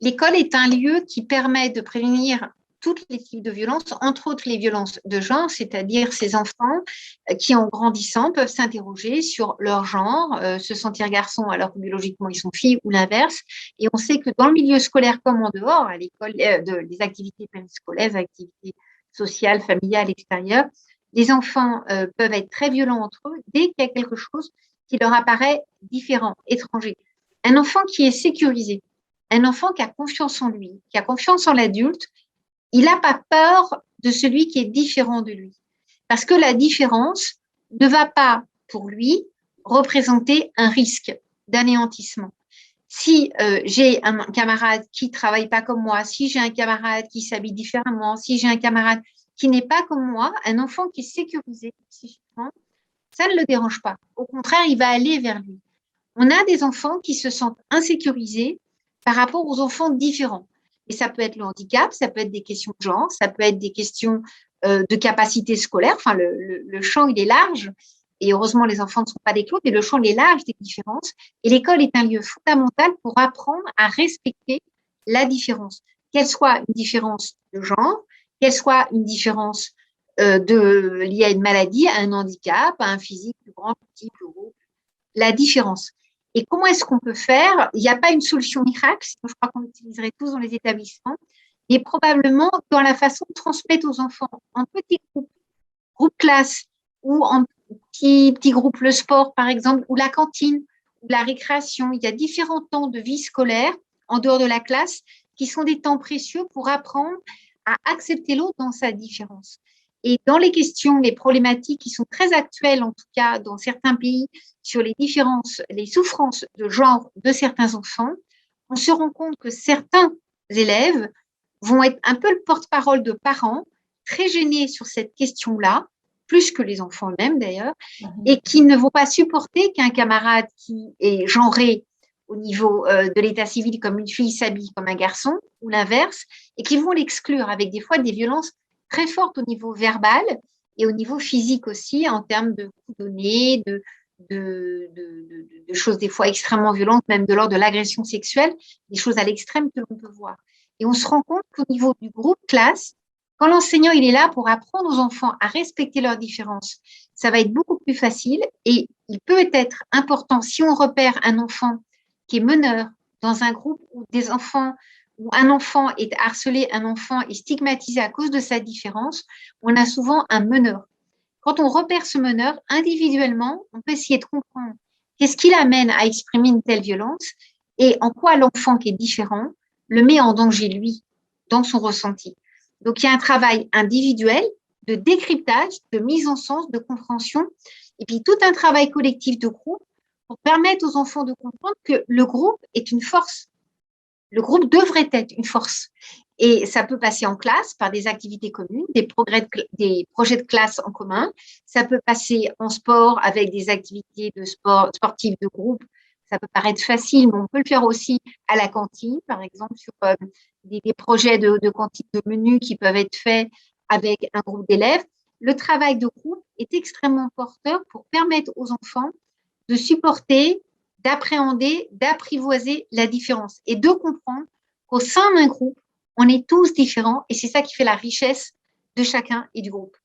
L'école est un lieu qui permet de prévenir toutes les types de violences, entre autres les violences de genre, c'est-à-dire ces enfants qui, en grandissant, peuvent s'interroger sur leur genre, se sentir garçon alors que biologiquement ils sont filles ou l'inverse. Et on sait que dans le milieu scolaire comme en dehors, à l'école, des activités périscolaires, des activités sociales, familiales, extérieures, les enfants peuvent être très violents entre eux dès qu'il y a quelque chose qui leur apparaît différent, étranger. Un enfant qui est sécurisé, un enfant qui a confiance en lui, qui a confiance en l'adulte, il n'a pas peur de celui qui est différent de lui. Parce que la différence ne va pas, pour lui, représenter un risque d'anéantissement. Si j'ai un camarade qui ne travaille pas comme moi, si j'ai un camarade qui s'habille différemment, si j'ai un camarade qui n'est pas comme moi, un enfant qui est sécurisé psychiquement, ça ne le dérange pas. Au contraire, il va aller vers lui. On a des enfants qui se sentent insécurisés par rapport aux enfants différents. Et ça peut être le handicap, ça peut être des questions de genre, ça peut être des questions de capacité scolaire. Enfin, le champ, il est large. Et heureusement, les enfants ne sont pas des clous, mais le champ, il est large des différences. Et l'école est un lieu fondamental pour apprendre à respecter la différence. Qu'elle soit une différence de genre, qu'elle soit une différence liée à une maladie, à un handicap, à un physique plus grand, plus petit, plus gros. La différence. Et comment est-ce qu'on peut faire? Il n'y a pas une solution miracle, sinon je crois qu'on l'utiliserait tous dans les établissements, mais probablement dans la façon de transmettre aux enfants en petits groupes, groupes classe, ou en petits groupes le sport, par exemple, ou la cantine, ou la récréation. Il y a différents temps de vie scolaire en dehors de la classe qui sont des temps précieux pour apprendre à accepter l'autre dans sa différence. Et dans les questions, les problématiques qui sont très actuelles, en tout cas dans certains pays, sur les différences, les souffrances de genre de certains enfants, on se rend compte que certains élèves vont être un peu le porte-parole de parents, très gênés sur cette question-là, plus que les enfants eux-mêmes d'ailleurs, et qui ne vont pas supporter qu'un camarade qui est genré au niveau de l'état civil comme une fille s'habille comme un garçon, ou l'inverse, et qui vont l'exclure avec des fois des violences très fortes au niveau verbal et au niveau physique aussi, en termes de coups donnés, de choses des fois extrêmement violentes, même de l'ordre de l'agression sexuelle, des choses à l'extrême que l'on peut voir. Et on se rend compte qu'au niveau du groupe classe, quand l'enseignant il est là pour apprendre aux enfants à respecter leurs différences, ça va être beaucoup plus facile et il peut être important si on repère un enfant qui est meneur dans un groupe où des enfants où un enfant est harcelé, un enfant est stigmatisé à cause de sa différence, on a souvent un meneur. Quand on repère ce meneur, individuellement, on peut essayer de comprendre qu'est-ce qui l'amène à exprimer une telle violence et en quoi l'enfant qui est différent le met en danger, lui, dans son ressenti. Donc, il y a un travail individuel de décryptage, de mise en sens, de compréhension, et puis tout un travail collectif de groupe pour permettre aux enfants de comprendre que le groupe est une force. Le groupe devrait être une force. Et ça peut passer en classe par des activités communes, des projets de classe en commun. Ça peut passer en sport avec des activités de sport sportives de groupe. Ça peut paraître facile, mais on peut le faire aussi à la cantine, par exemple, sur des projets de cantine de menus qui peuvent être faits avec un groupe d'élèves. Le travail de groupe est extrêmement porteur pour permettre aux enfants de supporter, d'appréhender, d'apprivoiser la différence et de comprendre qu'au sein d'un groupe, on est tous différents et c'est ça qui fait la richesse de chacun et du groupe.